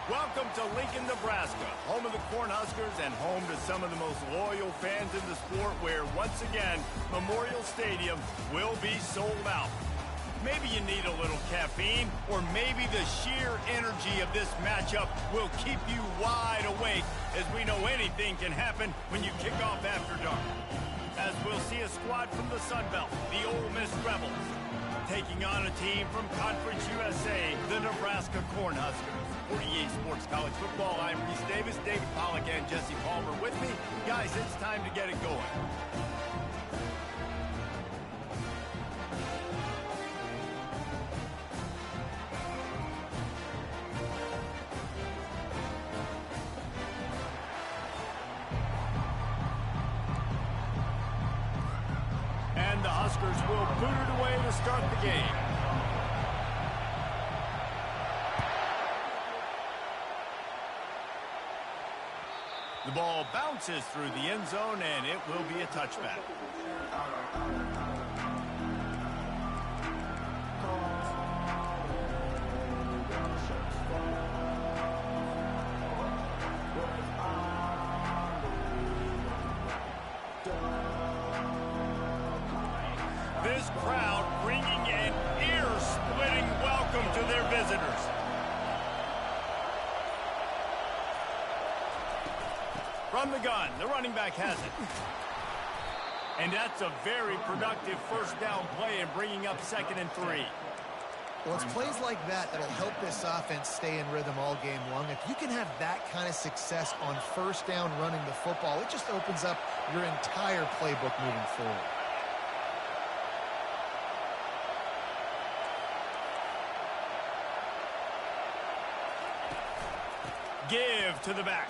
Welcome to Lincoln, Nebraska, home of the Cornhuskers and home to some of the most loyal fans in the sport where, once again, Memorial Stadium will be sold out. Maybe you need a little caffeine, or maybe the sheer energy of this matchup will keep you wide awake, as we know anything can happen when you kick off after dark. As we'll see a squad from the Sun Belt, the Ole Miss Rebels, taking on a team from Conference USA, the Nebraska Cornhuskers. 48 Sports College Football, I'm Reese Davis, David Pollack, and Jesse Palmer with me. Guys, it's time to get it going. And the Huskers will boot it away to start the game. The ball bounces through the end zone, and it will be a touchback. This crowd bringing an ear-splitting welcome to their visitors. From the gun, the running back has it. And that's a very productive first down play and bringing up 2nd and 3. Well, it's plays like that that'll help this offense stay in rhythm all game long. If you can have that kind of success on first down running the football, it just opens up your entire playbook moving forward. Give to the back.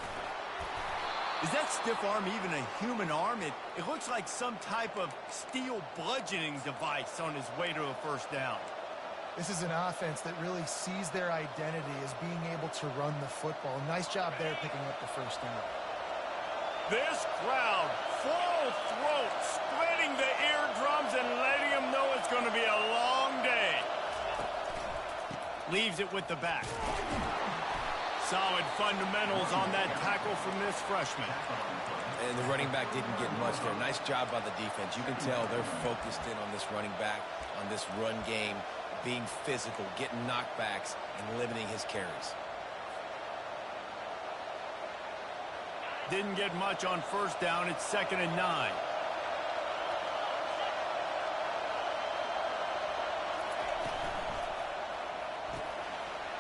Is that stiff arm even a human arm? It looks like some type of steel bludgeoning device on his way to a first down. This is an offense that really sees their identity as being able to run the football. Nice job there picking up the first down. This crowd, full throat, splitting the eardrums and letting them know it's going to be a long day. Leaves it with the back. Solid fundamentals on that tackle from this freshman. And the running back didn't get much there. Nice job by the defense. You can tell they're focused in on this running back, on this run game, being physical, getting knockbacks, and limiting his carries. Didn't get much on first down. It's 2nd and 9.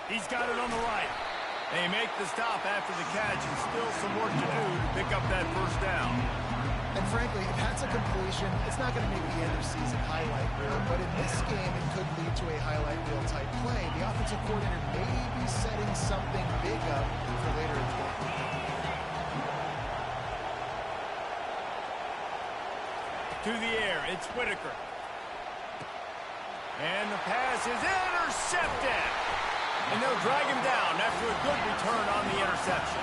He's got it on the right. They make the stop after the catch, and still some work to do to pick up that first down. And frankly, if that's a completion, it's not going to make the end of season highlight reel. But in this game, it could lead to a highlight reel type play. The offensive coordinator may be setting something big up for later in the game. To the air, it's Whitaker. And the pass is intercepted. And they'll drag him down after a good return on the interception.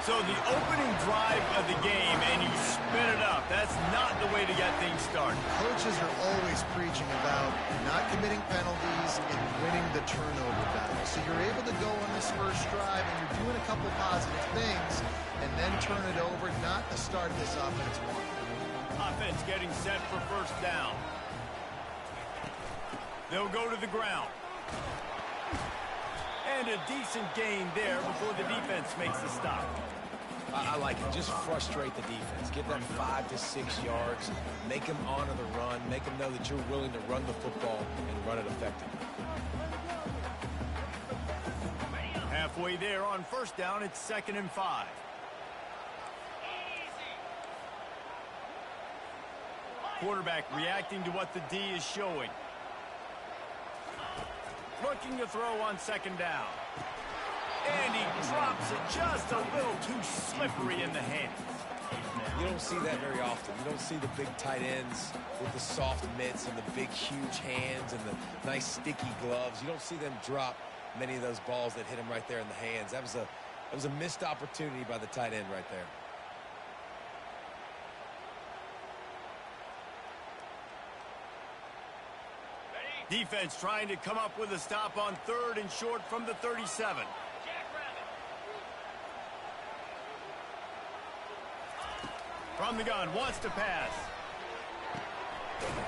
So the opening drive of the game, and you spin it up. That's not the way to get things started. Coaches are always preaching about not committing penalties and winning the turnover battle. So you're able to go on this first drive, and you're doing a couple positive things, and then turn it over. Not the start this offense wants. Offense getting set for first down. They'll go to the ground. And a decent gain there before the defense makes the stop. I like it. Just frustrate the defense. Give them 5 to 6 yards. Make them honor the run. Make them know that you're willing to run the football and run it effectively. Halfway there on first down, it's 2nd and 5. Quarterback reacting to what the D is showing. Looking to throw on 2nd down. And he drops it just a little too slippery in the hands. You don't see that very often. You don't see the big tight ends with the soft mitts and the big, huge hands and the nice, sticky gloves. You don't see them drop many of those balls that hit him right there in the hands. That was a missed opportunity by the tight end right there. Defense trying to come up with a stop on 3rd and short from the 37. From the gun, wants to pass.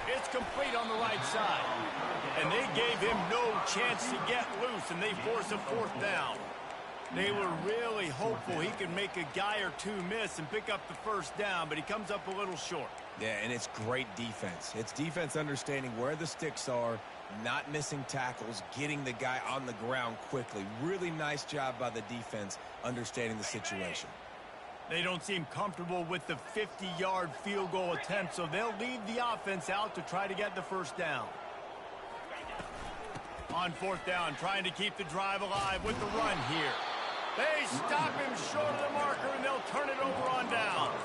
It's complete on the right side. And they gave him no chance to get loose, and they force a 4th down. They were really hopeful he could make a guy or two miss and pick up the 1st down, but he comes up a little short. Yeah, and it's great defense. It's defense understanding where the sticks are, not missing tackles, getting the guy on the ground quickly. Really nice job by the defense understanding the situation. They don't seem comfortable with the 50-yard field goal attempt, so they'll leave the offense out to try to get the 1st down. On 4th down, trying to keep the drive alive with the run here. They stop him short of the marker, and they'll turn it over on downs.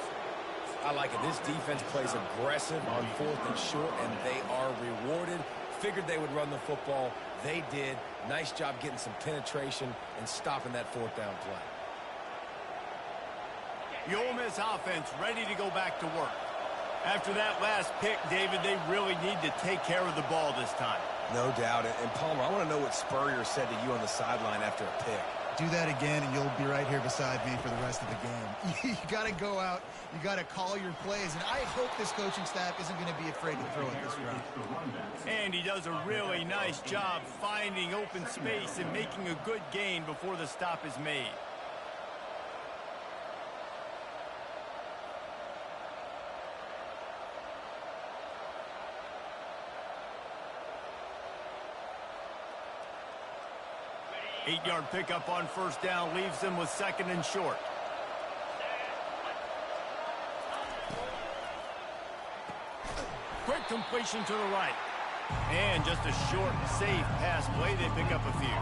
I like it. This defense plays aggressive on 4th and short, and they are rewarded. Figured they would run the football. They did. Nice job getting some penetration and stopping that 4th down play. The Ole Miss offense ready to go back to work. After that last pick, David, they really need to take care of the ball this time. No doubt. And Palmer, I want to know what Spurrier said to you on the sideline after a pick. Do that again, and you'll be right here beside me for the rest of the game. You got to go out. You got to call your plays, and I hope this coaching staff isn't going to be afraid to throw it this round. And he does a really nice job finding open space and making a good gain before the stop is made. Eight-yard pickup on 1st down leaves them with 2nd and short. Quick completion to the right. And just a short, safe pass play. They pick up a few.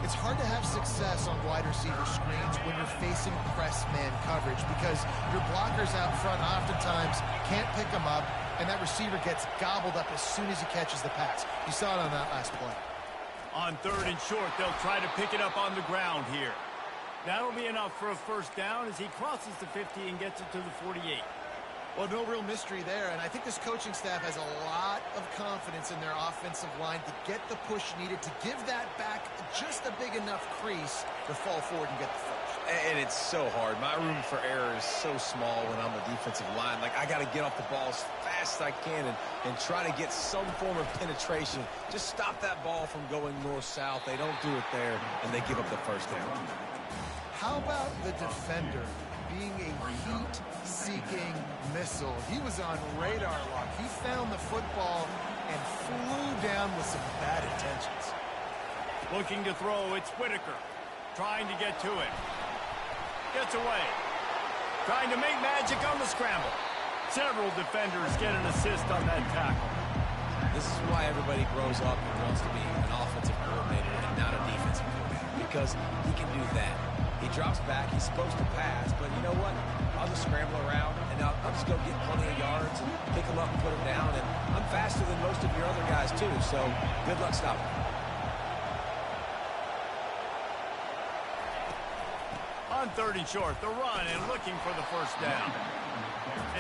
It's hard to have success on wide receiver screens when you're facing press man coverage because your blockers out front oftentimes can't pick them up, and that receiver gets gobbled up as soon as he catches the pass. You saw it on that last play. On 3rd and short, they'll try to pick it up on the ground here. That'll be enough for a 1st down as he crosses the 50 and gets it to the 48. Well, no real mystery there, and I think this coaching staff has a lot of confidence in their offensive line to get the push needed to give that back just a big enough crease to fall forward and get the first. And it's so hard. My room for error is so small when I'm a defensive line. Like, I got to get off the ball as fast as I can and try to get some form of penetration. Just stop that ball from going north-south. They don't do it there, and they give up the 1st down. How about the defender being a heat-seeking missile? He was on radar lock. He found the football and flew down with some bad intentions. Looking to throw, it's Whitaker. Trying to get to it. Gets away. Trying to make magic on the scramble. Several defenders get an assist on that tackle. This is why everybody grows up and wants to be an offensive coordinator and not a defensive coordinator, because he can do that. He drops back. He's supposed to pass, but you know what? I'll just scramble around, and I'll just go get plenty of yards and pick them up and put them down, and I'm faster than most of your other guys, too, so good luck stopping. On 3rd and short, the run and looking for the 1st down.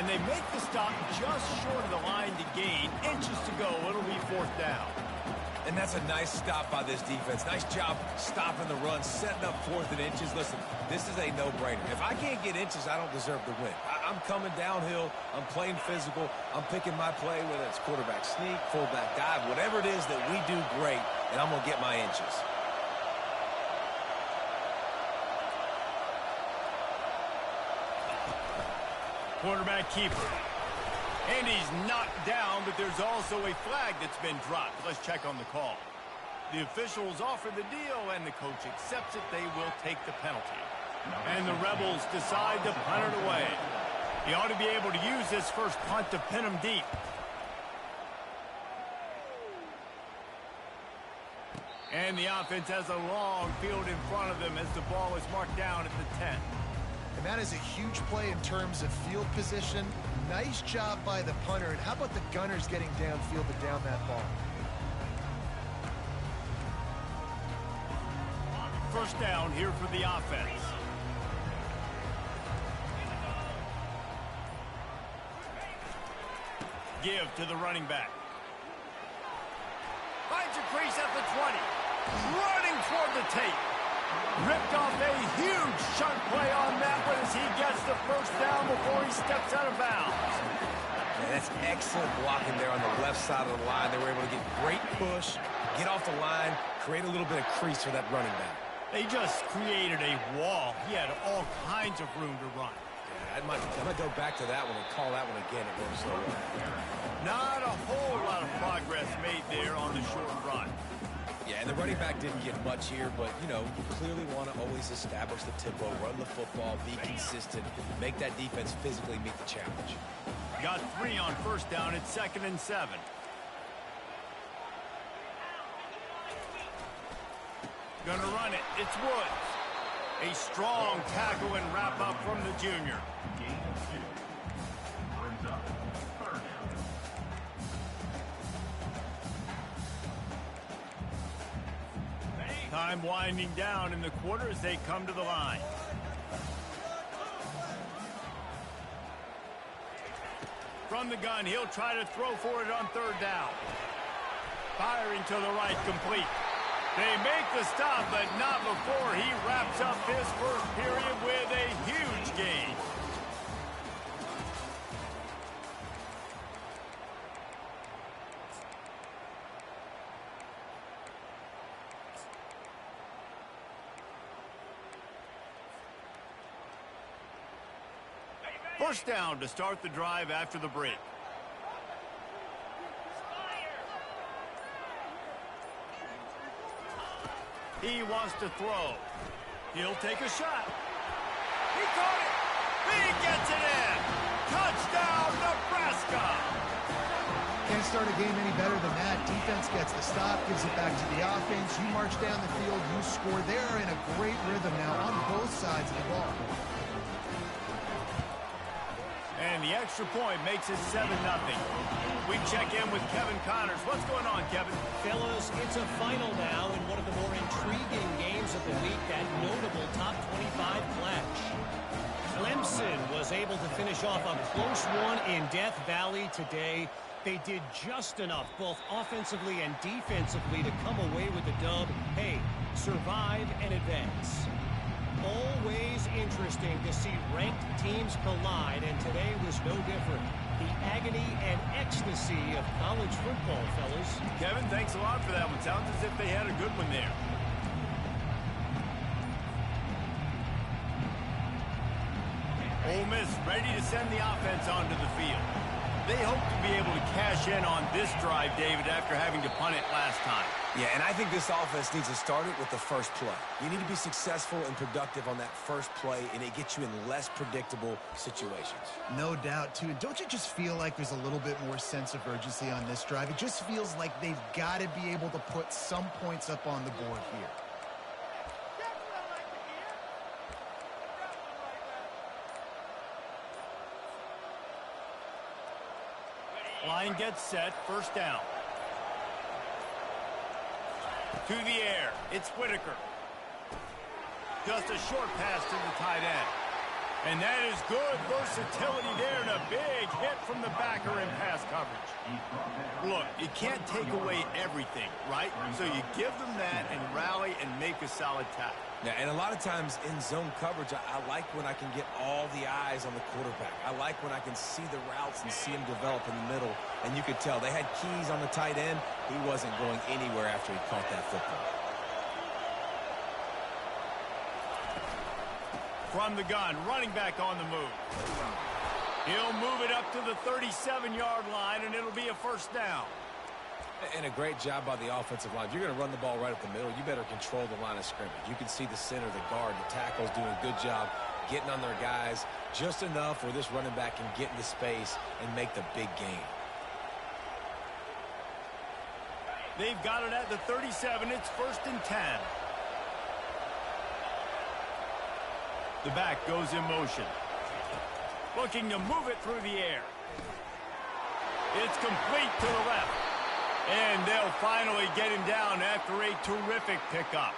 And they make the stop just short of the line to gain. Inches to go. It'll be 4th down. And that's a nice stop by this defense. Nice job stopping the run, setting up 4th and inches. Listen, this is a no-brainer. If I can't get inches, I don't deserve the win. I'm coming downhill. I'm playing physical. I'm picking my play, whether it's quarterback sneak, fullback dive, whatever it is that we do great, and I'm going to get my inches. Quarterback keeper. And he's knocked down, but there's also a flag that's been dropped. Let's check on the call. The officials offer the deal, and the coach accepts it. They will take the penalty. And the Rebels decide to punt it away. He ought to be able to use this first punt to pin him deep. And the offense has a long field in front of them as the ball is marked down at the 10. And that is a huge play in terms of field position. Nice job by the punter. And how about the Gunners getting downfield to down that ball? First down here for the offense. Give to the running back. Finds a crease at the 20. Running toward the tape. Ripped off a huge chunk play on that one as he gets the first down before he steps out of bounds. Man, that's excellent blocking there on the left side of the line. They were able to get great push, get off the line, create a little bit of crease for that running back. They just created a wall. He had all kinds of room to run. Yeah, I might go back to that one and call that one again. It worked so well. Not a whole lot of progress made there on the short run. Yeah, and the running back didn't get much here, but, you know, you clearly want to always establish the tempo, run the football, be consistent, make that defense physically meet the challenge. Got 3 on first down. It's 2nd and 7. Gonna run it. It's Woods. A strong tackle and wrap up from the junior. Time winding down in the quarter as they come to the line. From the gun, he'll try to throw for it on 3rd down. Firing to the right, complete. They make the stop, but not before he wraps up his first period with a huge gain. First down to start the drive after the break. He wants to throw. He'll take a shot. He caught it. He gets it in. Touchdown, Nebraska. Can't start a game any better than that. Defense gets the stop, gives it back to the offense. You march down the field, you score. They're in a great rhythm now on both sides of the ball. And the extra point makes it 7-0. We check in with Kevin Connors. What's going on, Kevin? Fellas, it's a final now in one of the more intriguing games of the week, that notable top 25 clash. Clemson was able to finish off a close one in Death Valley today. They did just enough, both offensively and defensively, to come away with the dub. Hey, survive and advance. Always interesting to see ranked teams collide, and today was no different. The agony and ecstasy of college football, fellas. Kevin, thanks a lot for that one. Sounds as if they had a good one there. Ole Miss ready to send the offense onto the field. They hope to be able to cash in on this drive, David, after having to punt it last time. Yeah, and I think this offense needs to start it with the first play. You need to be successful and productive on that first play, and it gets you in less predictable situations. No doubt, too. And don't you just feel like there's a little bit more sense of urgency on this drive? It just feels like they've got to be able to put some points up on the board here. Line gets set, first down. To the air, it's Whitaker. Just a short pass to the tight end. And that is good versatility there and a big hit from the backer in pass coverage. Look, you can't take away everything, right? So you give them that and rally and make a solid tackle. Yeah, and a lot of times in zone coverage, I like when I can get all the eyes on the quarterback. I like when I can see the routes and see him develop in the middle. And you could tell they had keys on the tight end. He wasn't going anywhere after he caught that football. From the gun, running back on the move. He'll move it up to the 37-yard line, and it'll be a first down. And a great job by the offensive line. If you're going to run the ball right up the middle, you better control the line of scrimmage. You can see the center, the guard, the tackle's doing a good job getting on their guys just enough where this running back can get into space and make the big gain. They've got it at the 37. It's 1st and 10. The back goes in motion. Looking to move it through the air. It's complete to the left. And they'll finally get him down after a terrific pickup.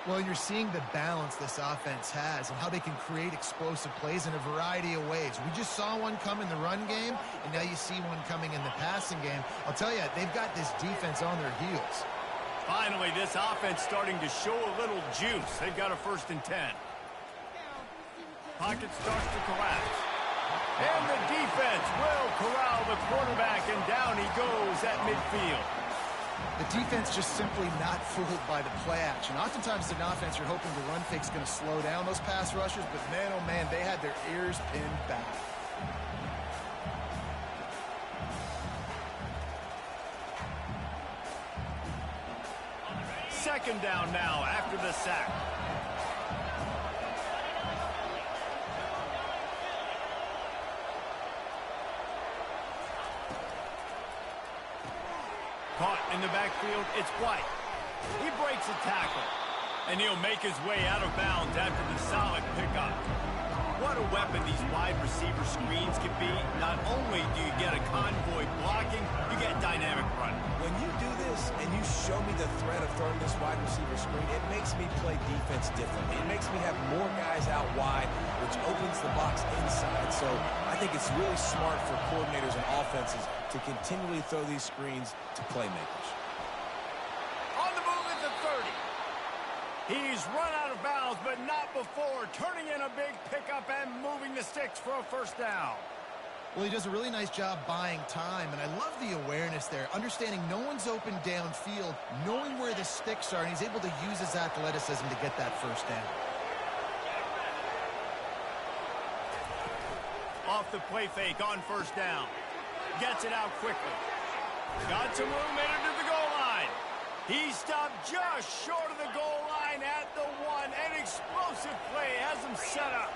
Well, you're seeing the balance this offense has and how they can create explosive plays in a variety of ways. We just saw one come in the run game, and now you see one coming in the passing game. I'll tell you, they've got this defense on their heels. Finally, this offense starting to show a little juice. They've got a 1st and 10. Pocket starts to collapse. And the defense will corral the quarterback, and down he goes at midfield. The defense just simply not fooled by the play action. Oftentimes, an offense, you're hoping the run fake's going to slow down those pass rushers, but man, oh man, they had their ears pinned back. Second down now after the sack. Caught in the backfield, it's White. He breaks a tackle, and he'll make his way out of bounds after the solid pickup. What a weapon these wide receiver screens can be. Not only do you get a convoy blocking, you get dynamic running. When you do this and you show me the threat of throwing this wide receiver screen, it makes me play defense differently. It makes me have more guys out wide, which opens the box inside. So I think it's really smart for coordinators and offenses to continually throw these screens to playmakers. On the move at the 30. He's run out of bounds, but not before turning in a big pickup and moving the sticks for a 1st down. Well, he does a really nice job buying time, and I love the awareness there, understanding no one's open downfield, knowing where the sticks are, and he's able to use his athleticism to get that 1st down. Off the play fake on 1st down. Gets it out quickly. Got some room in it to the goal line. He stopped just short of the goal line at the 1. An explosive play has him set up.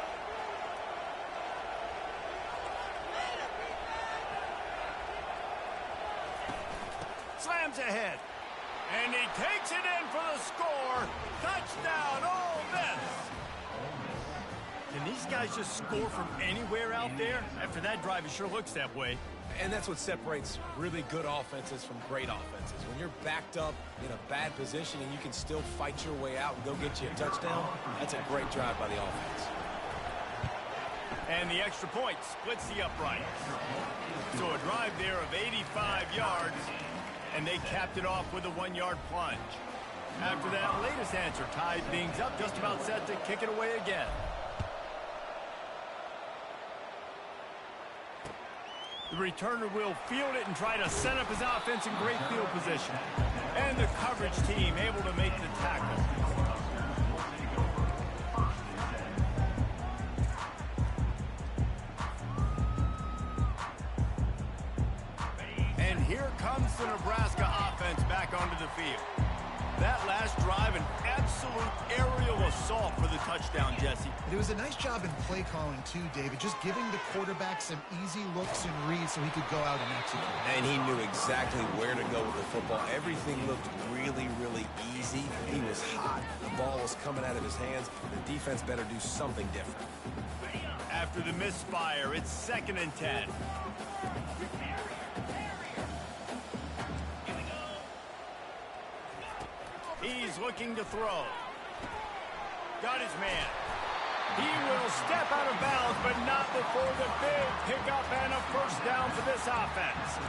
Slams ahead. And he takes it in for the score. Touchdown, Ole Miss. Can these guys just score from anywhere out there? After that drive, it sure looks that way. And that's what separates really good offenses from great offenses. When you're backed up in a bad position and you can still fight your way out and go get you a touchdown, that's a great drive by the offense. And the extra point splits the uprights. So a drive there of 85 yards, and they capped it off with a 1-yard plunge. After that latest answer tied things up, just about set to kick it away again. The returner will field it and try to set up his offense in great field position. And the coverage team able to make the tackle. And here comes the Nebraska offense back onto the field. That last drive, an absolute aerial assault for the touchdown, Jesse. It was a nice job in play calling, too, David, just giving the quarterback some easy looks and reads so he could go out and execute. And he knew exactly where to go with the football. Everything looked really, really easy. He was hot. The ball was coming out of his hands. The defense better do something different. After the misfire, it's 2nd and 10. He's looking to throw. Got his man. He will step out of bounds, but not before the big pickup and a first down for this offense.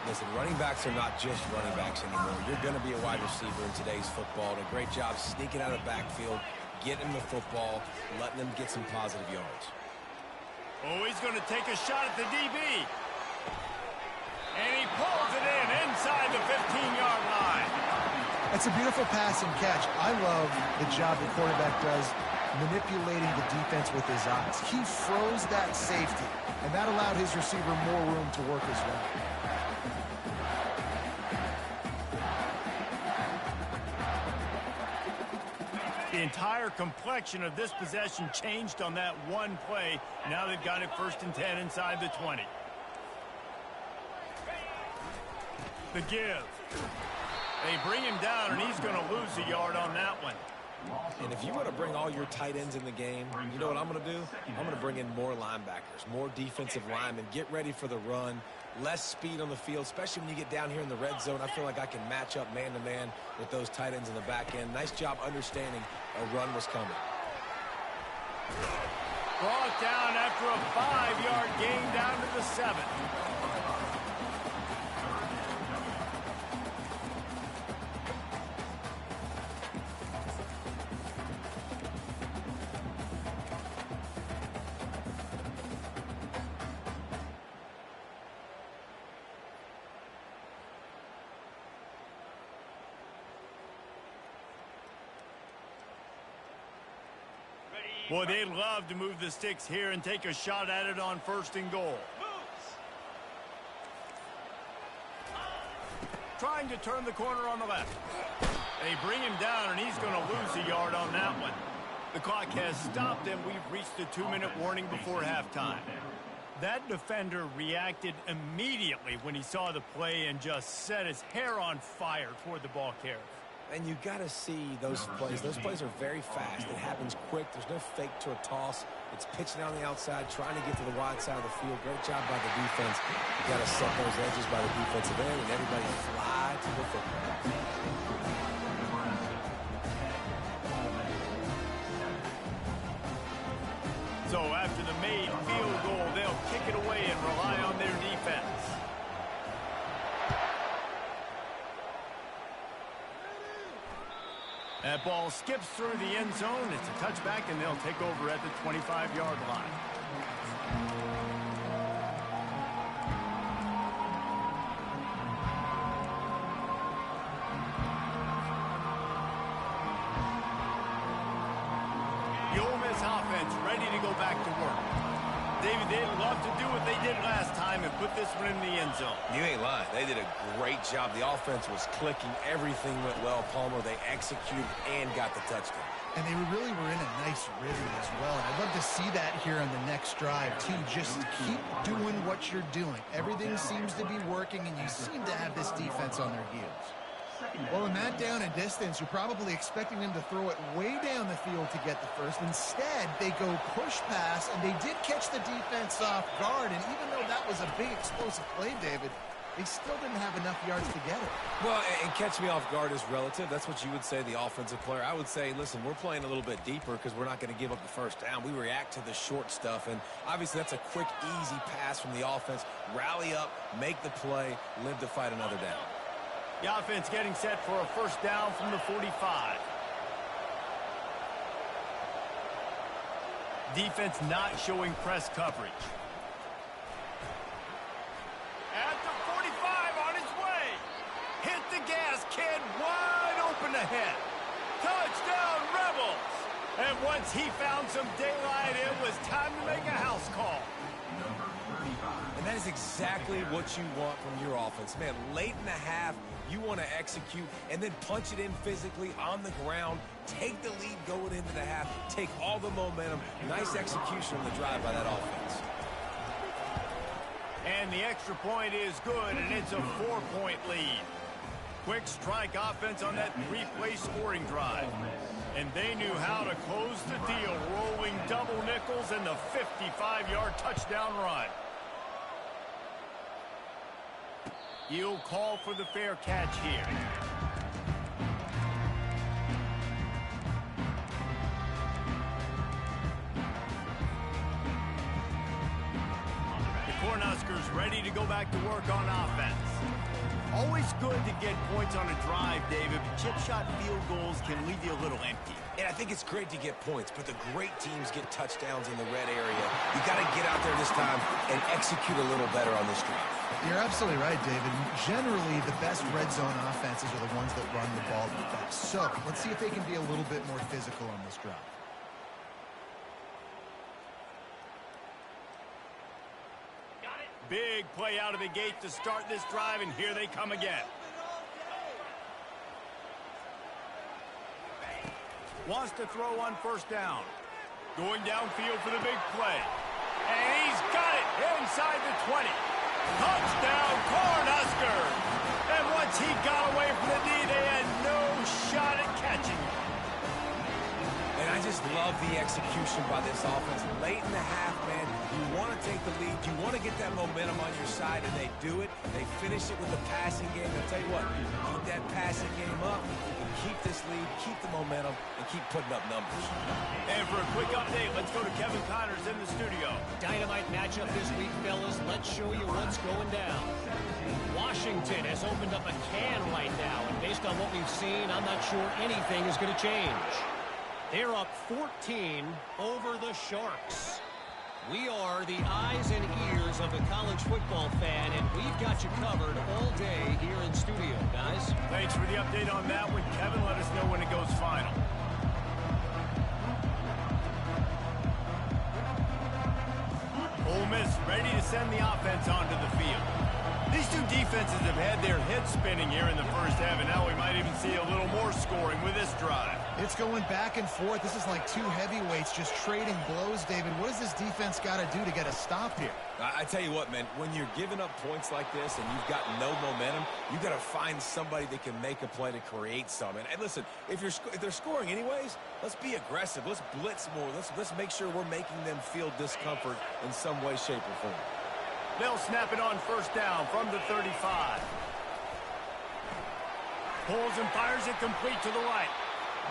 Listen, running backs are not just running backs anymore. You're going to be a wide receiver in today's football. And a great job sneaking out of the backfield, getting the football, letting them get some positive yards. Oh, he's going to take a shot at the DB. And he pulls it in inside the 15-yard line. That's a beautiful pass and catch. I love the job the quarterback does manipulating the defense with his eyes. He froze that safety, and that allowed his receiver more room to work his route. The entire complexion of this possession changed on that one play. Now they've got it 1st and 10 inside the 20. The give. They bring him down, and he's going to lose a yard on that one. And if you want to bring all your tight ends in the game, you know what I'm going to do? I'm going to bring in more linebackers, more defensive linemen, get ready for the run, less speed on the field, especially when you get down here in the red zone. I feel like I can match up man-to-man with those tight ends in the back end. Nice job understanding a run was coming. Brought down after a 5-yard gain down to the 7. Boy, they'd love to move the sticks here and take a shot at it on 1st and goal. Trying to turn the corner on the left. They bring him down, and he's going to lose a yard on that one. The clock has stopped, and we've reached the 2-minute warning before halftime. That defender reacted immediately when he saw the play and just set his hair on fire toward the ball carrier. And you got to see those plays. Those plays are very fast. It happens quick. There's no fake to a toss. It's pitching on the outside, trying to get to the wide side of the field. Great job by the defense. You got to set those edges by the defensive end, and everybody fly to the football. So after the made field goal, they'll kick it away and rely on their defense. That ball skips through the end zone. It's a touchback, and they'll take over at the 25-yard line. The Ole Miss offense ready to go back to work. David, they'd love to do what they did last time and put this one in the end zone. You ain't lying. They did a great job. The offense was clicking. Everything went well, Palmer. They executed and got the touchdown. And they really were in a nice rhythm as well. And I'd love to see that here on the next drive, too. Just keep doing what you're doing. Everything seems to be working, and you seem to have this defense on their heels. Well, in that down and distance, you're probably expecting them to throw it way down the field to get the first. Instead, they go push pass, and they did catch the defense off guard. And even though that was a big explosive play, David, they still didn't have enough yards to get it. Well, and catch me off guard is relative. That's what you would say, the offensive player. I would say, listen, we're playing a little bit deeper because we're not going to give up the first down. We react to the short stuff, and obviously that's a quick, easy pass from the offense. Rally up, make the play, live to fight another down. The offense getting set for a first down from the 45. Defense not showing press coverage. At the 45 on his way. Hit the gas, kid. Wide open ahead. Touchdown, Rebels. And once he found some daylight, it was time to make a house call. And that is exactly what you want from your offense. Man, late in the half, you want to execute and then punch it in physically on the ground, take the lead going into the half, take all the momentum. Nice execution on the drive by that offense. And the extra point is good, and it's a 4-point lead. Quick strike offense on that 3-play scoring drive. And they knew how to close the deal, rolling double nickels and the 55-yard touchdown run. He'll call for the fair catch here. Cornhuskers ready to go back to work on offense. Always good to get points on a drive, David, but chip shot field goals can leave you a little empty. And I think it's great to get points, but the great teams get touchdowns in the red area. You got to get out there this time and execute a little better on this drive. You're absolutely right, David. Generally, the best red zone offenses are the ones that run the ball the best. So let's see if they can be a little bit more physical on this drive. Big play out of the gate to start this drive, and here they come again. Wants to throw on first down. Going downfield for the big play. And he's got it inside the 20. Touchdown, Cornhuskers! And once he got away from the D, they had no shot at catching him. And I just love the execution by this offense. Late in the half, man, you want to take the lead. You want to get that momentum on your side, and they do it. They finish it with the passing game. I'll tell you what, keep that passing game up, and keep this lead, keep the momentum, and keep putting up numbers. And for a quick update, let's go to Kevin Connors in the studio. Dynamite matchup this week, fellas. Let's show you what's going down. Washington has opened up a can right now, and based on what we've seen, I'm not sure anything is going to change. They're up 14 over the Sharks. We are the eyes and ears of the college football fan, and we've got you covered all day here in studio, guys. Thanks for the update on that one, Kevin. Let us know when it goes final. Ole Miss ready to send the offense onto the field. These two defenses have had their heads spinning here in the first half, and now we might even see a little more scoring with this drive. It's going back and forth. This is like two heavyweights just trading blows, David. What does this defense got to do to get a stop here? I tell you what, man, when you're giving up points like this and you've got no momentum, you got to find somebody that can make a play to create some. And listen, if they're scoring anyways, let's be aggressive. Let's blitz more. Let's make sure we're making them feel discomfort in some way, shape, or form. They'll snap it on first down from the 35. Pulls and fires it complete to the right.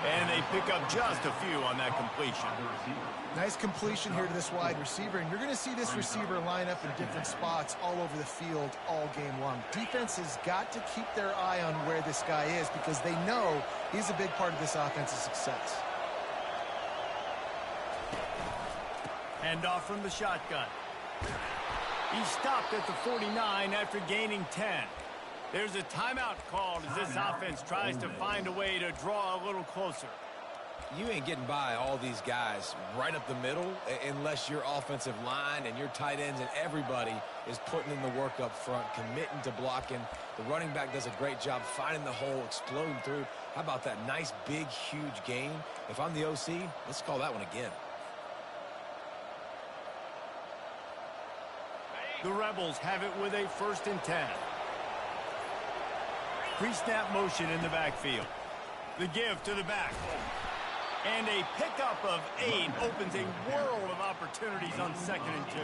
And they pick up just a few on that completion. Nice completion here to this wide receiver, and you're going to see this receiver line up in different spots all over the field all game long. Defense has got to keep their eye on where this guy is because they know he's a big part of this offensive success. Hand off from the shotgun. He stopped at the 49 after gaining 10. There's a timeout called as this offense tries to find a way to draw a little closer. You ain't getting by all these guys right up the middle unless your offensive line and your tight ends and everybody is putting in the work up front, committing to blocking. The running back does a great job finding the hole, exploding through. How about that nice, big, huge gain? If I'm the OC, let's call that one again. The Rebels have it with a 1st and 10. Pre-snap motion in the backfield. The give to the back. And a pickup of 8 opens a world of opportunities on 2nd and 2.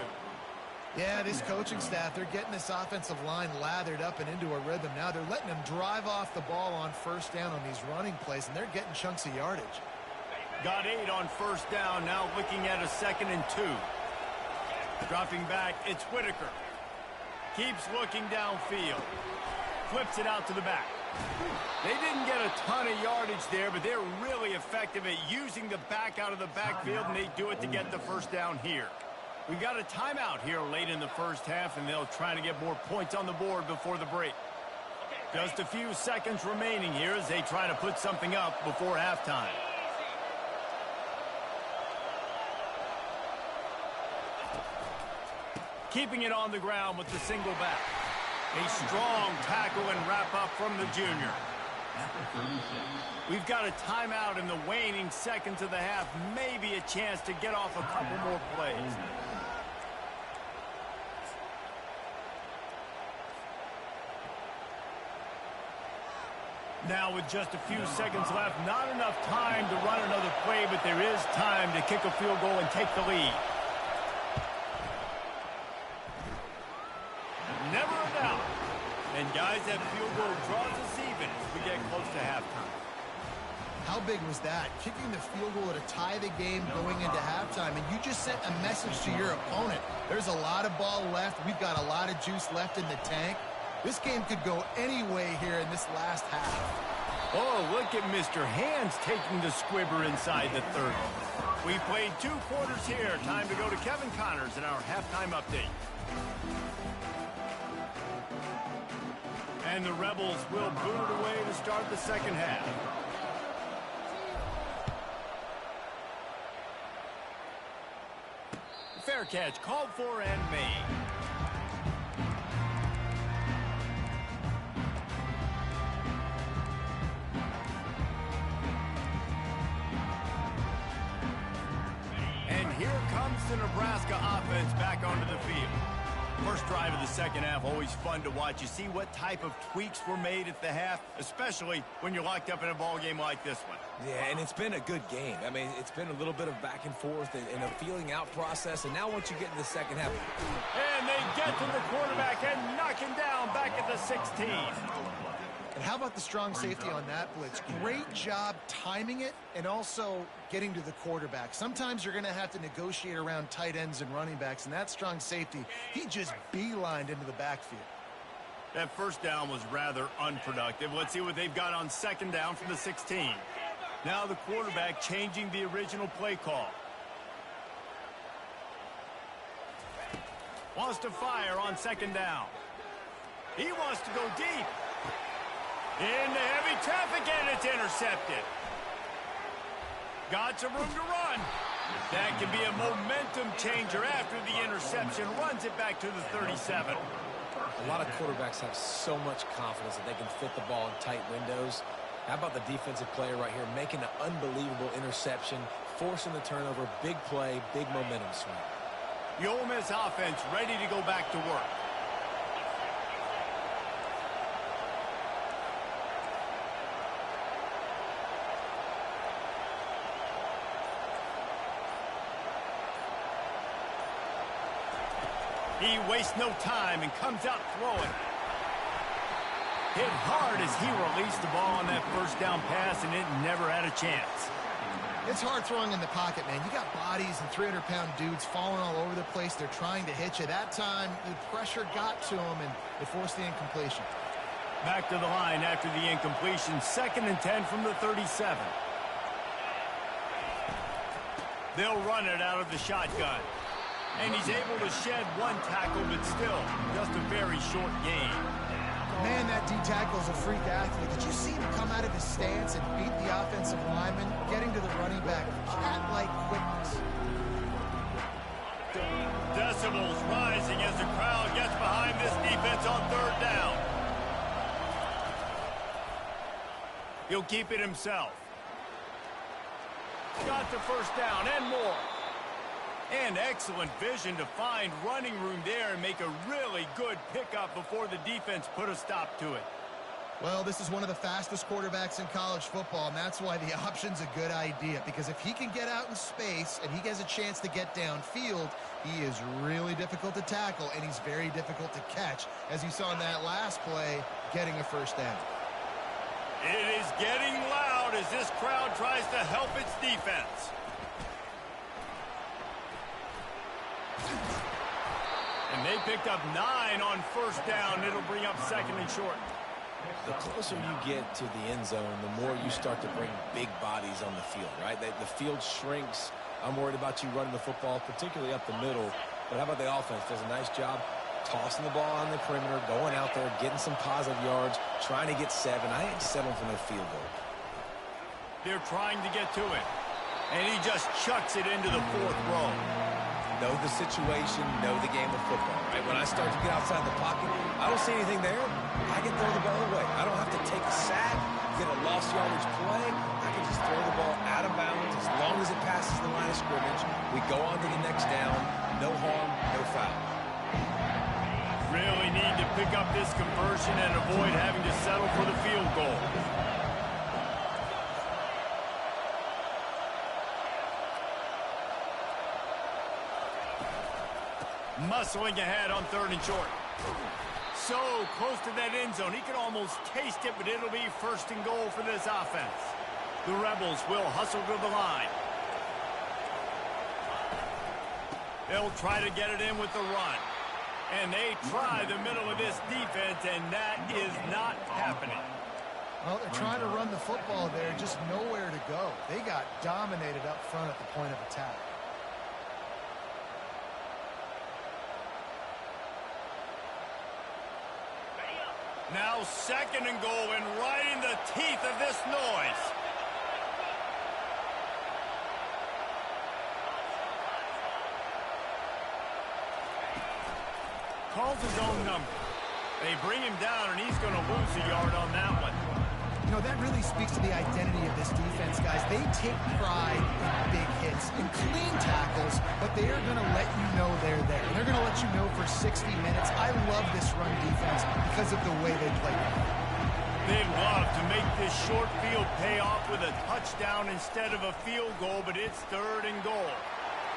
Yeah, this coaching staff, they're getting this offensive line lathered up and into a rhythm. Now they're letting them drive off the ball on first down on these running plays, and they're getting chunks of yardage. Got 8 on first down, now looking at a 2nd and 2. Dropping back, it's Whitaker. Keeps looking downfield. Flips it out to the back. They didn't get a ton of yardage there, but they're really effective at using the back out of the backfield, and they do it to get the first down here. We got a timeout here late in the first half, and they'll try to get more points on the board before the break. Just a few seconds remaining here as they try to put something up before halftime. Keeping it on the ground with the single back. A strong tackle and wrap up from the junior. We've got a timeout in the waning seconds of the half. Maybe a chance to get off a couple more plays. Now with just a few seconds left, not enough time to run another play, but there is time to kick a field goal and take the lead. Never a doubt. And guys, that field goal draws us even as we get close to halftime. How how big was that? Kicking the field goal to tie the game going into halftime, and you just sent a message to your opponent. There's a lot of ball left. We've got a lot of juice left in the tank. This game could go any way here in this last half. Oh, look at Mr. Hands taking the squibber inside the 30. We played 2 quarters here. Time to go to Kevin Connors in our halftime update. And the Rebels will boot it away to start the second half. Fair catch called for and made. And here comes the Nebraska offense back onto the field. First drive of the second half, always fun to watch. You see what type of tweaks were made at the half, especially when you're locked up in a ball game like this one. Yeah, and it's been a good game. I mean, it's been a little bit of back and forth and a feeling out process. And now once you get in the second half. And they get to the quarterback and knock him down back at the 16. And how about the strong safety on that blitz? Great job timing it and also getting to the quarterback. Sometimes you're going to have to negotiate around tight ends and running backs, and that strong safety, he just beelined into the backfield. That first down was rather unproductive. Let's see what they've got on second down from the 16. Now the quarterback changing the original play call. Wants to fire on second down. He wants to go deep. Into heavy traffic, and it's intercepted. Got some room to run. That can be a momentum changer after the interception. Runs it back to the 37. A lot of quarterbacks have so much confidence that they can fit the ball in tight windows. How about the defensive player right here making an unbelievable interception, forcing the turnover, big play, big momentum swing. The Ole Miss offense ready to go back to work. He wastes no time and comes out throwing. Hit hard as he released the ball on that first down pass, and it never had a chance. It's hard throwing in the pocket, man. You got bodies and 300-pound dudes falling all over the place. They're trying to hit you. That time, the pressure got to him, and it forced the incompletion. Back to the line after the incompletion. 2nd and 10 from the 37. They'll run it out of the shotgun. And he's able to shed one tackle, but still just a very short gain. Man, that D tackle is a freak athlete. Did you see him come out of his stance and beat the offensive lineman, getting to the running back? Cat-like quickness. Decibels rising as the crowd gets behind this defense on 3rd down. He'll keep it himself. Got the first down and more. And excellent vision to find running room there and make a really good pickup before the defense put a stop to it. Well, this is one of the fastest quarterbacks in college football, and that's why the option's a good idea. Because if he can get out in space and he has a chance to get downfield, he is really difficult to tackle, and he's very difficult to catch, as you saw in that last play, getting a first down. It is getting loud as this crowd tries to help its defense. And they picked up 9 on first down. It'll bring up 2nd and short. The closer you get to the end zone, the more you start to bring big bodies on the field, right? The field shrinks. I'm worried about you running the football, particularly up the middle. But how about the offense? Does a nice job tossing the ball on the perimeter, going out there, getting some positive yards, trying to get 7. I ain't settling for no field goal. They're trying to get to it. And he just chucks it into the 4th row. Know the situation, know the game of football, right? When I start to get outside the pocket, I don't see anything there. I can throw the ball away. I don't have to take a sack, get a lost yardage play. I can just throw the ball out of bounds as long as it passes the line of scrimmage. We go on to the next down. No harm, no foul. Really need to pick up this conversion and avoid having to settle for the field goal. Muscling ahead on 3rd and short. So close to that end zone. He can almost taste it, but it'll be 1st and goal for this offense. The Rebels will hustle to the line. They'll try to get it in with the run. And they try the middle of this defense, and that is not happening. Well, they're trying to run the football there, just nowhere to go. They got dominated up front at the point of attack. Now 2nd and goal, and right in the teeth of this noise. Calls his own number. They bring him down, and he's going to lose a yard on that one. You know, that really speaks to the identity of this defense, guys. They take pride in big hits and clean tackles, but they are going to let you know they're there. They're going to let you know for 60 minutes. I love this run defense because of the way they play. They'd love to make this short field pay off with a touchdown instead of a field goal, but it's 3rd and goal.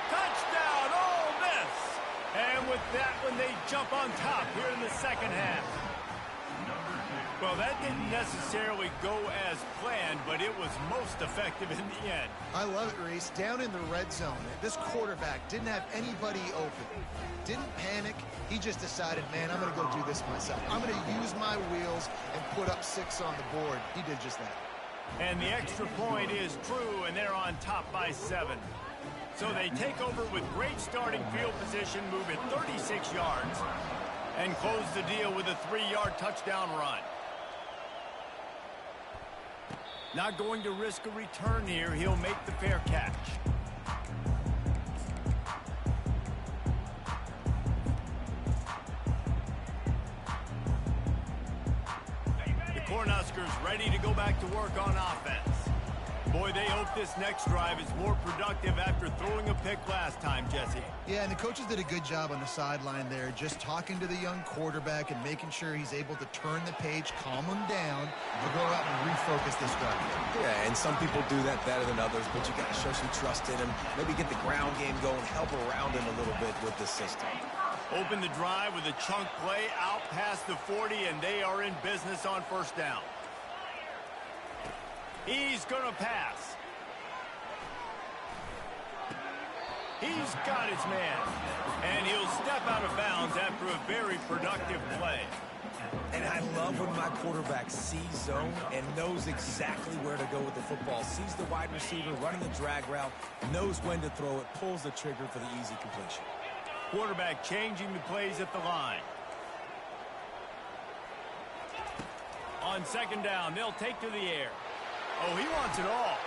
Touchdown, Ole Miss! And with that one, they jump on top here in the 2nd half. Well, that didn't necessarily go as planned, but it was most effective in the end. I love it, Reese. Down in the red zone, this quarterback didn't have anybody open. Didn't panic. He just decided, man, I'm going to go do this myself. I'm going to use my wheels and put up 6 on the board. He did just that. And the extra point is true, and they're on top by 7. So they take over with great starting field position, move it 36 yards, and close the deal with a 3-yard touchdown run. Not going to risk a return here. He'll make the fair catch. The Cornhuskers ready to go back to work on offense. Boy, they hope this next drive is more productive after throwing a pick last time, Jesse. Yeah, and the coaches did a good job on the sideline there, just talking to the young quarterback and making sure he's able to turn the page, calm him down, and go out and refocus this drive. Yeah, and some people do that better than others, but you got to show some trust in him. Maybe get the ground game going, help around him a little bit with the system. Open the drive with a chunk play out past the 40, and they are in business on 1st down. He's going to pass. He's got his man. And he'll step out of bounds after a very productive play. And I love when my quarterback sees zone and knows exactly where to go with the football. Sees the wide receiver running the drag route, knows when to throw it, pulls the trigger for the easy completion. Quarterback changing the plays at the line. On 2nd down, they'll take to the air. Oh, he wants it all.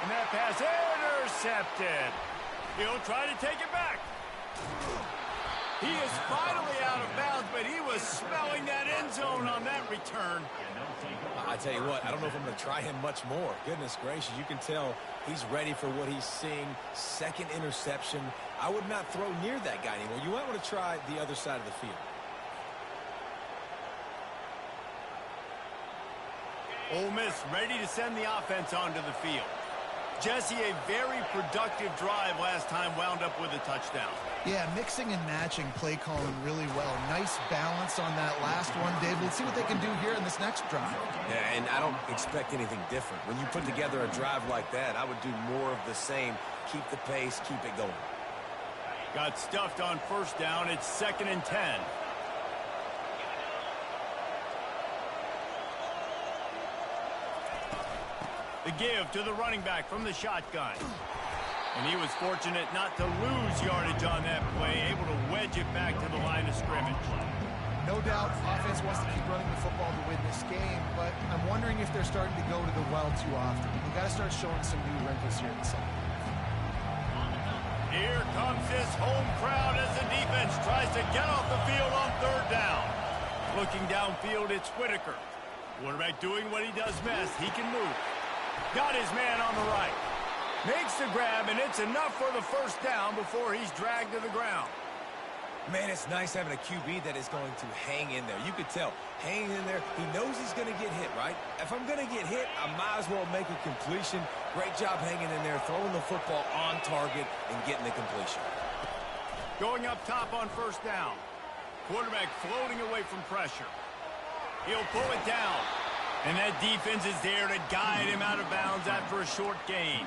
And that pass intercepted. He'll try to take it back. He is finally out of bounds, but he was smelling that end zone on that return. I tell you what, I don't know if I'm going to try him much more. Goodness gracious, you can tell he's ready for what he's seeing. 2nd interception. I would not throw near that guy anymore. You might want to try the other side of the field. Ole Miss ready to send the offense onto the field. Jesse, a very productive drive last time, wound up with a touchdown. Yeah, mixing and matching play calling really well. Nice balance on that last one, Dave. Let's see what they can do here in this next drive. Yeah, and I don't expect anything different. When you put together a drive like that, I would do more of the same. Keep the pace, keep it going. Got stuffed on 1st down. It's 2nd and 10. The give to the running back from the shotgun. And he was fortunate not to lose yardage on that play, able to wedge it back to the line of scrimmage. No doubt, offense wants to keep running the football to win this game, but I'm wondering if they're starting to go to the well too often. They've got to start showing some new wrinkles here in the second. Here comes this home crowd as the defense tries to get off the field on 3rd down. Looking downfield, it's Whitaker. Quarterback doing what he does best. He can move. Got his man on the right. Makes the grab, and it's enough for the 1st down before he's dragged to the ground. Man, it's nice having a QB that is going to hang in there. You could tell, hanging in there, he knows he's going to get hit, right? If I'm going to get hit, I might as well make a completion. Great job hanging in there, throwing the football on target and getting the completion. Going up top on 1st down. Quarterback floating away from pressure. He'll pull it down. And that defense is there to guide him out of bounds after a short gain.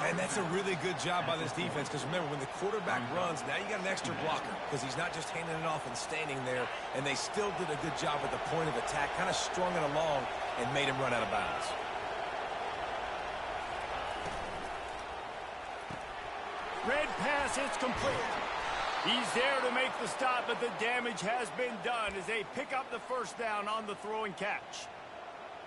And that's a really good job by this defense, because remember, when the quarterback runs, now you got an extra blocker, because he's not just handing it off and standing there, and they still did a good job at the point of attack, kind of strung it along and made him run out of bounds. Red pass, it's complete. He's there to make the stop, but the damage has been done as they pick up the first down on the throw and catch.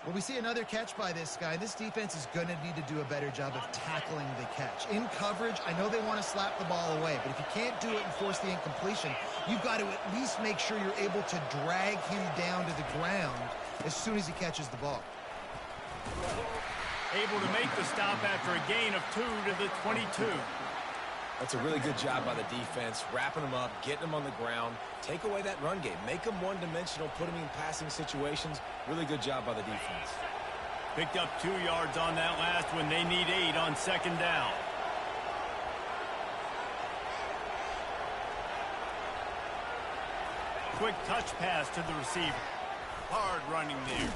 Well, we see another catch by this guy. This defense is going to need to do a better job of tackling the catch. In coverage, I know they want to slap the ball away, but if you can't do it and force the incompletion, you've got to at least make sure you're able to drag him down to the ground as soon as he catches the ball. Able to make the stop after a gain of 2 to the 22. That's a really good job by the defense, wrapping them up, getting them on the ground, take away that run game, make them one-dimensional, put them in passing situations. Really good job by the defense. Picked up 2 yards on that last one. They need 8 on second down. Quick touch pass to the receiver. Hard running there.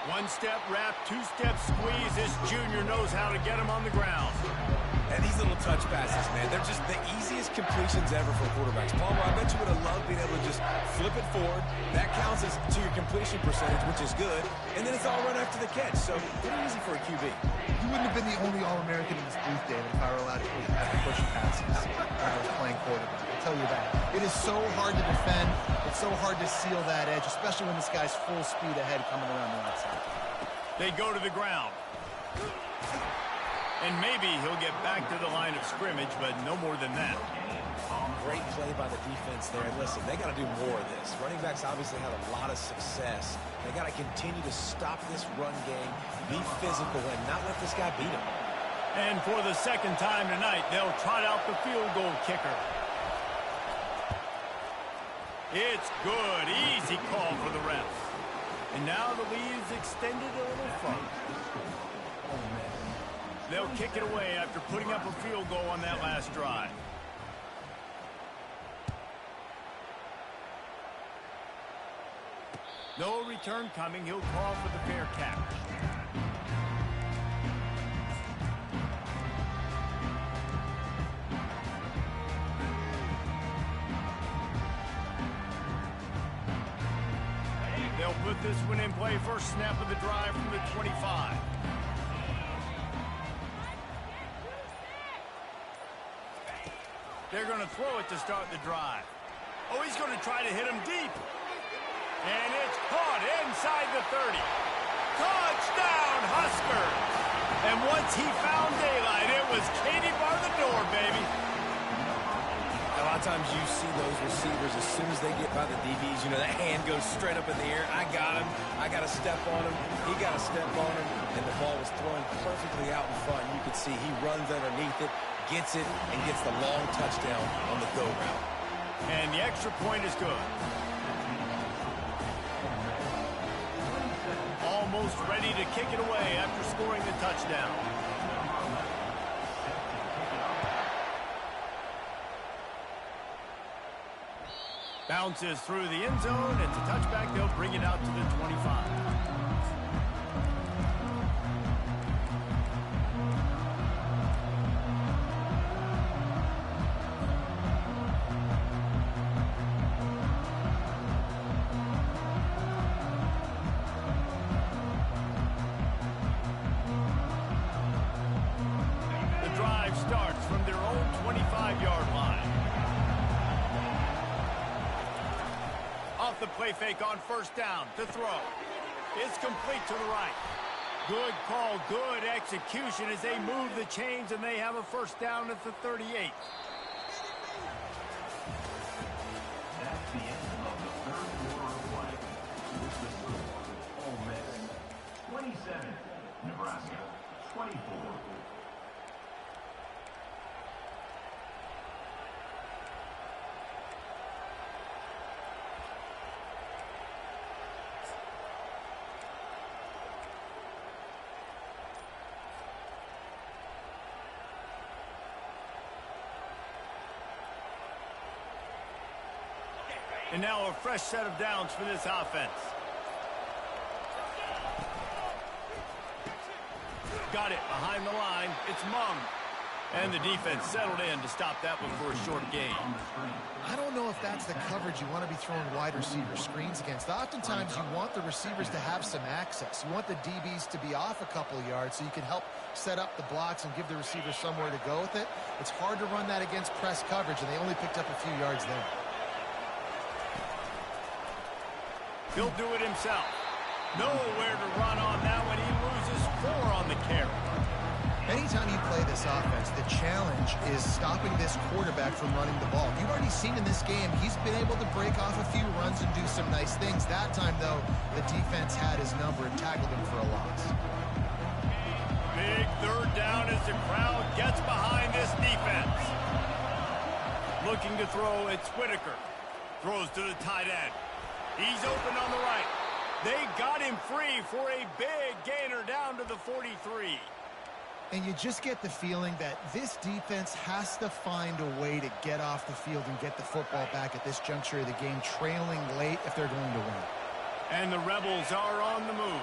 1-step wrap, 2-step squeeze. This junior knows how to get him on the ground. And these little touch passes, man, they're just the easiest completions ever for quarterbacks. Palmer, I bet you would have loved being able to just flip it forward. That counts as to your completion percentage, which is good. And then it's all run after the catch. So pretty easy for a QB. You wouldn't have been the only All-American in this booth, David, if I were allowed to push passes when I was playing quarterback. I'll tell you that. It is so hard to defend. It's so hard to seal that edge, especially when this guy's full speed ahead coming around the outside. They go to the ground. And maybe he'll get back to the line of scrimmage, but no more than that. Great play by the defense there. And listen, they got to do more of this. Running backs obviously had a lot of success. They got to continue to stop this run game, be physical, and not let this guy beat them. And for the second time tonight, they'll trot out the field goal kicker. It's good. Easy call for the ref. And now the lead is extended a little further. They'll kick it away after putting up a field goal on that last drive. No return coming. He'll call for the fair catch. They'll put this one in play. First snap of the drive from the 25. They're going to throw it to start the drive. Oh, he's going to try to hit him deep. And it's caught inside the 30. Touchdown, Huskers! And once he found daylight, it was Katie bar the door, baby. A lot of times you see those receivers, as soon as they get by the DBs, you know, that hand goes straight up in the air. I got him. I got to step on him. He got to step on him. And the ball was thrown perfectly out in front. You could see he runs underneath it, gets it, and gets the long touchdown on the go route. And the extra point is good. Almost ready to kick it away after scoring the touchdown. Bounces through the end zone. It's a touchback. They'll bring it out to the 25. The drive starts from their own 25-yard line. Off the play fake on first down to throw. It's complete to the right. Good call, good execution as they move the chains, and they have a first down at the 38. That's the end of the third quarter of play. With the score, Ole Miss 27, Nebraska 24. And now a fresh set of downs for this offense. got it behind the line. It's Mung. And the defense settled in to stop that one for a short gain. I don't know if that's the coverage you want to be throwing wide receiver screens against. Oftentimes, you want the receivers to have some access. You want the DBs to be off a couple yards so you can help set up the blocks and give the receiver somewhere to go with it. It's hard to run that against press coverage, and they only picked up a few yards there. He'll do it himself. Nowhere to run on that one. He loses 4 on the carry. Anytime you play this offense, the challenge is stopping this quarterback from running the ball. You've already seen in this game, he's been able to break off a few runs and do some nice things. That time, though, the defense had his number and tackled him for a loss. Big third down as the crowd gets behind this defense. Looking to throw, it's Whitaker. Throws to the tight end. He's open on the right. They got him free for a big gainer down to the 43. And you just get the feeling that this defense has to find a way to get off the field and get the football back at this juncture of the game, trailing late if they're going to win. And the Rebels are on the move.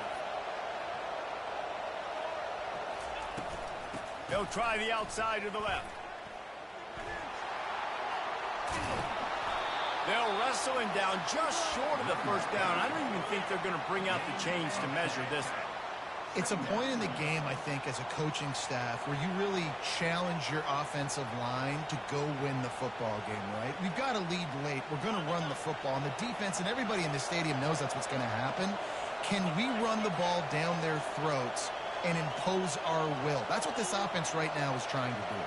They'll try the outside to the left. They'll wrestle him down just short of the first down. I don't even think they're going to bring out the chains to measure this one. It's a point in the game, I think, as a coaching staff where you really challenge your offensive line to go win the football game, right? We've got to lead late. We're going to run the football. And the defense and everybody in the stadium knows that's what's going to happen. Can we run the ball down their throats and impose our will? That's what this offense right now is trying to do.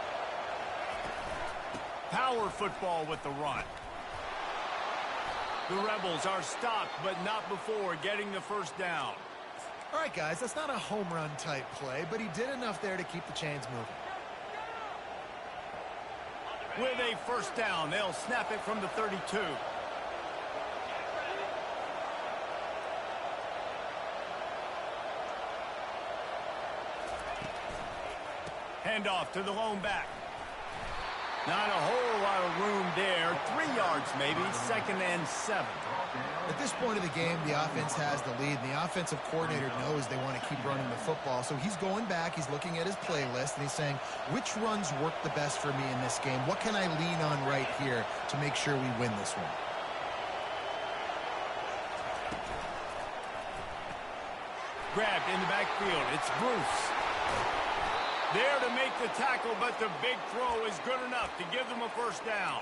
Power football with the run. The Rebels are stopped, but not before getting the first down. All right, guys, that's not a home run type play, but he did enough there to keep the chains moving. With a first down, they'll snap it from the 32. Handoff to the lone back. Not a whole lot of room there. 3 yards maybe, 2nd and 7. At this point of the game, the offense has the lead, and the offensive coordinator knows they want to keep running the football. So he's going back, he's looking at his playlist, and he's saying, which runs work the best for me in this game? What can I lean on right here to make sure we win this one? Grabbed in the backfield. It's Bruce. There to make the tackle, but the big throw is good enough to give them a first down.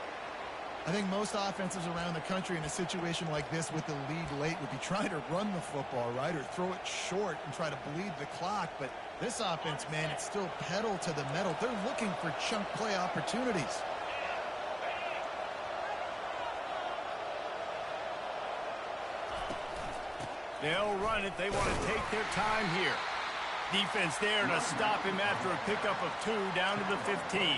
I think most offenses around the country in a situation like this with the lead late would be trying to run the football, right, or throw it short and try to bleed the clock. But this offense, man, it's still pedal to the metal. They're looking for chunk play opportunities. They'll run it. They want to take their time here. Defense there to stop him after a pickup of 2 down to the 15.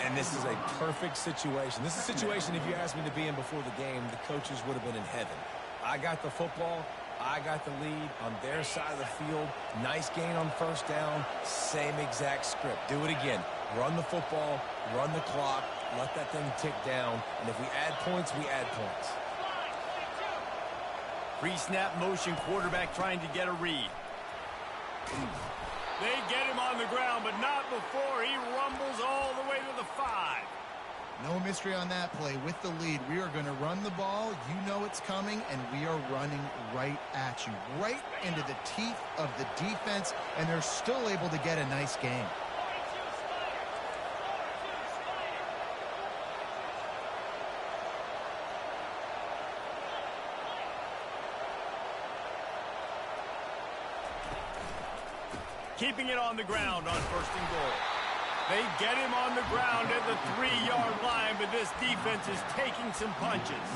And this is a perfect situation. This is a situation, if you asked me to be in before the game, the coaches would have been in heaven. I got the football. I got the lead on their side of the field. Nice gain on first down. Same exact script. Do it again. Run the football. Run the clock. Let that thing tick down. And if we add points, we add points. Pre-snap motion, quarterback trying to get a read. They get him on the ground, but not before he rumbles all the way to the 5. No mystery on that play. With the lead, we are going to run the ball. You know it's coming, and we are running right at you, right into the teeth of the defense, and they're still able to get a nice game. Keeping it on the ground on 1st and goal. They get him on the ground at the 3-yard line, but this defense is taking some punches.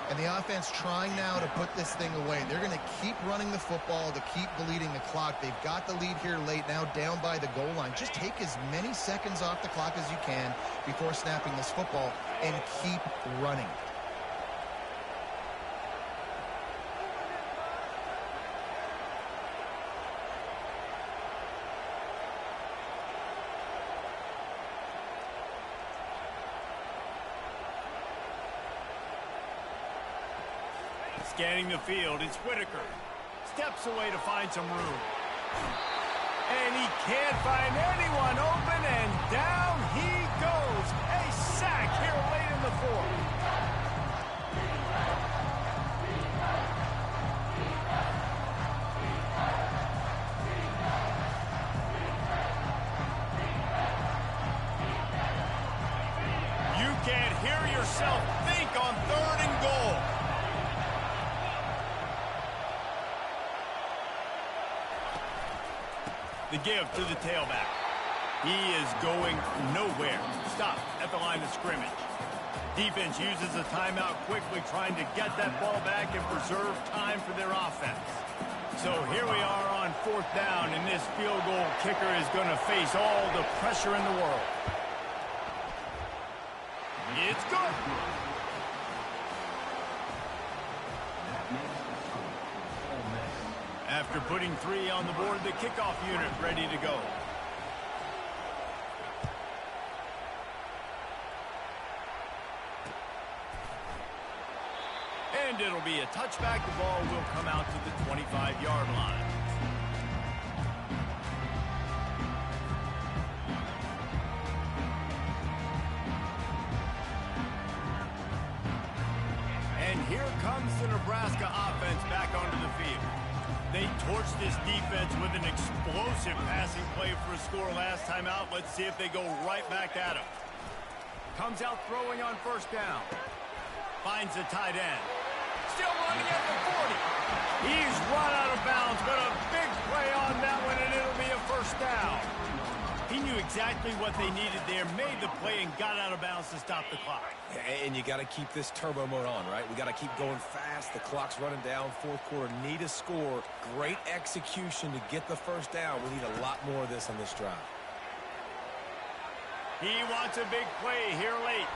And the offense trying now to put this thing away. They're going to keep running the football to keep bleeding the clock. They've got the lead here late, now down by the goal line. Just take as many seconds off the clock as you can before snapping this football and keep running. Scanning the field, it's Whitaker. Steps away to find some room. And he can't find anyone open, and down he goes. A sack here late in the fourth. You can't hear yourself think on 3rd and goal. The give to the tailback. He is going nowhere. Stop at the line of scrimmage. Defense uses a timeout quickly, trying to get that ball back and preserve time for their offense. So here we are on 4th down, and this field goal kicker is going to face all the pressure in the world. It's good. After putting 3 on the board, the kickoff unit ready to go. And it'll be a touchback. The ball will come out to the 25-yard line. And here comes the Nebraska offense back onto the field. They torched this defense with an explosive passing play for a score last time out. Let's see if they go right back at him. Comes out throwing on 1st down. Finds a tight end. Still running at the 40. He's run out of bounds, but a big play on that one, and it'll be a 1st down. He knew exactly what they needed there, made the play, and got out of bounds to stop the clock. And you got to keep this turbo mode on, right? We got to keep going fast. The clock's running down. 4th quarter, need a score. Great execution to get the 1st down. We need a lot more of this on this drive. He wants a big play here late.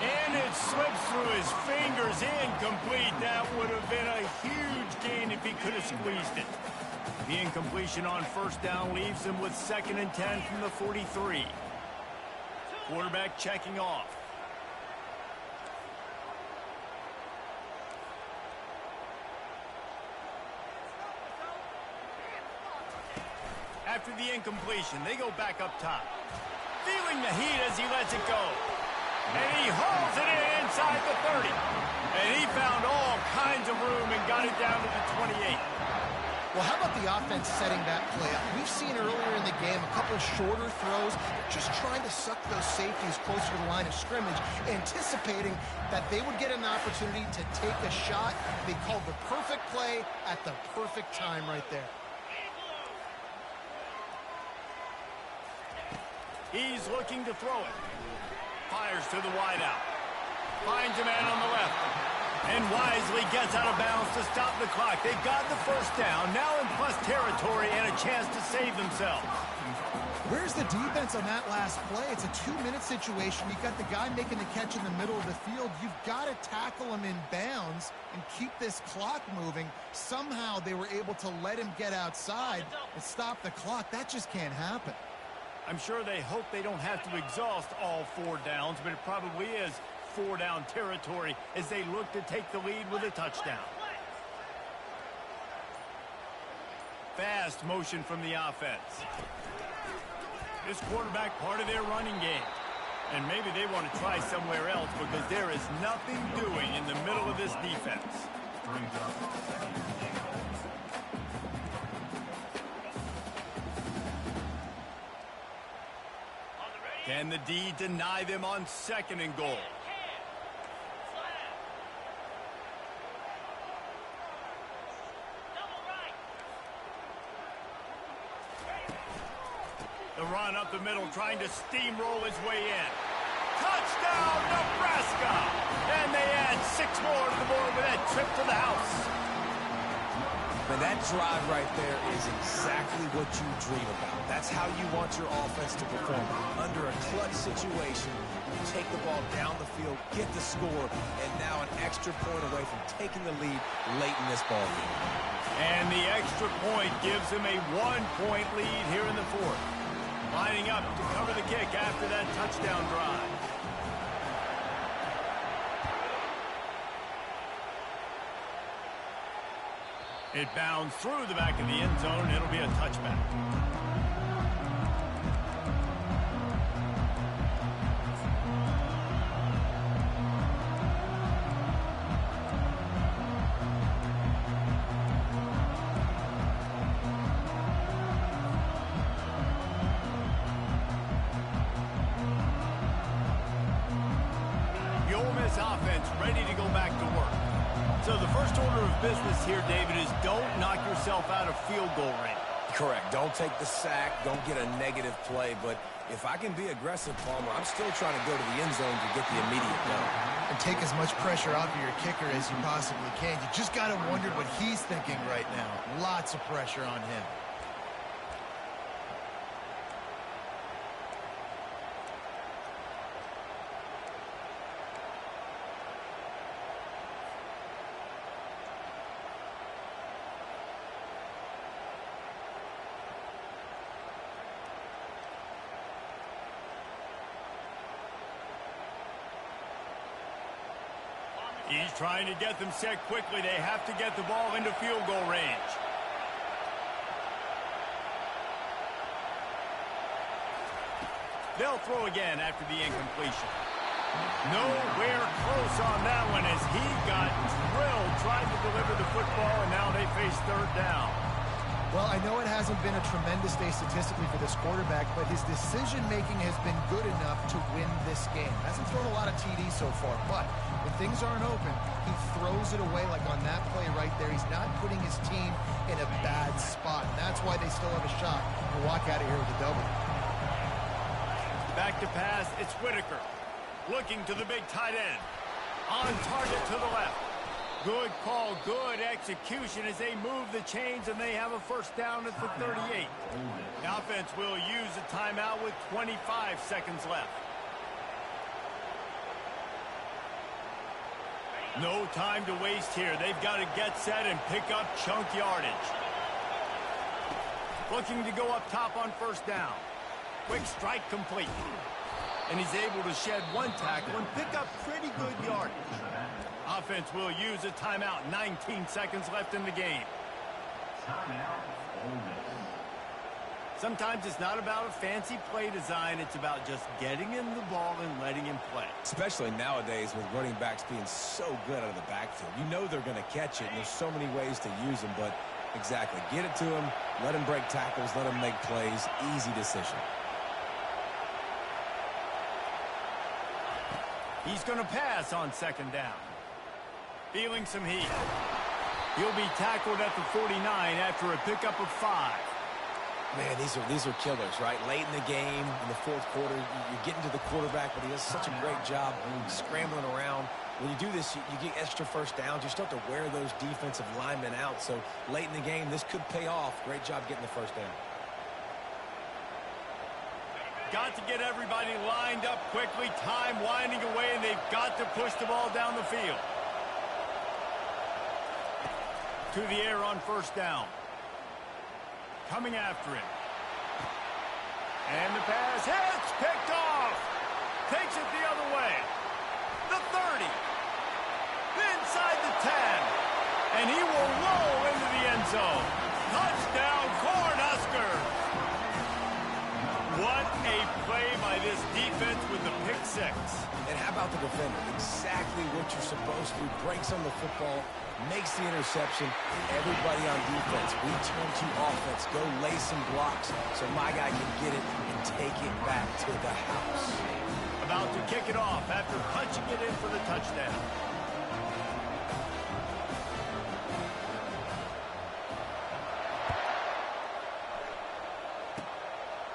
And it slips through his fingers, incomplete. That would have been a huge gain if he could have squeezed it. The incompletion on 1st down leaves him with 2nd and 10 from the 43. Quarterback checking off. After the incompletion, they go back up top. Feeling the heat as he lets it go. And he hauls it in inside the 30. And he found all kinds of room and got it down to the 28. Well, how about the offense setting that play up? We've seen earlier in the game a couple shorter throws, just trying to suck those safeties closer to the line of scrimmage, anticipating that they would get an opportunity to take a shot. They called the perfect play at the perfect time right there. He's looking to throw it. Fires to the wideout. Finds a man on the left. And wisely gets out of bounds to stop the clock. They've got the 1st down, now in plus territory and a chance to save themselves. Where's the defense on that last play? It's a 2-minute situation. You've got the guy making the catch in the middle of the field. You've got to tackle him in bounds and keep this clock moving. Somehow they were able to let him get outside and stop the clock. That just can't happen. I'm sure they hope they don't have to exhaust all 4 downs, but it probably is 4-down territory as they look to take the lead with a touchdown. Fast motion from the offense. This quarterback part of their running game. And maybe they want to try somewhere else because there is nothing doing in the middle of this defense. Brings up 2nd and 10. Can the D deny them on 2nd and goal? The run up the middle, trying to steamroll his way in. Touchdown, Nebraska! And they add 6 more to the board with that trip to the house. Man, that drive right there is exactly what you dream about. That's how you want your offense to perform. Under a clutch situation, you take the ball down the field, get the score, and now an extra point away from taking the lead late in this ball game. And the extra point gives him a 1-point lead here in the 4th. Lining up to cover the kick after that touchdown drive. It bounds through the back of the end zone. It'll be a touchback. Offense ready to go back to work. So the first order of business here, David, is don't knock yourself out of field goal range. Correct. Don't take the sack. Don't get a negative play. But if I can be aggressive, Palmer, I'm still trying to go to the end zone to get the immediate done. And take as much pressure off of your kicker as you possibly can. You just got to wonder what he's thinking right now. Lots of pressure on him. He's trying to get them set quickly. They have to get the ball into field goal range. They'll throw again after the incompletion. Nowhere close on that one as he got drilled trying to deliver the football, and now they face third down. Well, I know it hasn't been a tremendous day statistically for this quarterback, but his decision-making has been good enough to win this game. Hasn't thrown a lot of TDs so far, but when things aren't open, he throws it away like on that play right there. He's not putting his team in a bad spot, and that's why they still have a shot to walk out of here with a double. Back to pass, it's Whitaker. Looking to the big tight end. On target to the left. Good call, good execution as they move the chains, and they have a first down at the 38. The offense will use a timeout with 25 seconds left. No time to waste here. They've got to get set and pick up chunk yardage. Looking to go up top on first down. Quick strike complete. And he's able to shed one tackle and pick up pretty good yardage. Offense will use a timeout. 19 seconds left in the game. Sometimes it's not about a fancy play design. It's about just getting him the ball and letting him play. Especially nowadays with running backs being so good out of the backfield. You know they're going to catch it, and there's so many ways to use them. But exactly, get it to him, let him break tackles, let him make plays. Easy decision. He's going to pass on second down. Feeling some heat. He'll be tackled at the 49 after a pickup of 5. Man, these are killers, right? Late in the game, in the fourth quarter, you're getting to the quarterback, but he does such a great job scrambling around. When you do this, you get extra first downs. You start to wear those defensive linemen out. So late in the game, this could pay off. Great job getting the first down. Got to get everybody lined up quickly. Time winding away, and they've got to push the ball down the field. To the air on first down. Coming after him. And the pass hits, picked off. Takes it the other way. The 30. Inside the 10. And he will roll into the end zone. Touchdown, Cornhuskers. What a play by this defense with the pick six. And how about the defender? Exactly what you're supposed to do. Breaks on the football, makes the interception. Everybody on defense, we turn to offense. Go lay some blocks so my guy can get it and take it back to the house. About to kick it off after punching it in for the touchdown.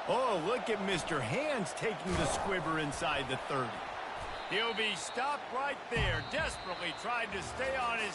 Oh, look at Mr. Hands taking the squibber inside the 30. He'll be stopped right there, desperately trying to stay on his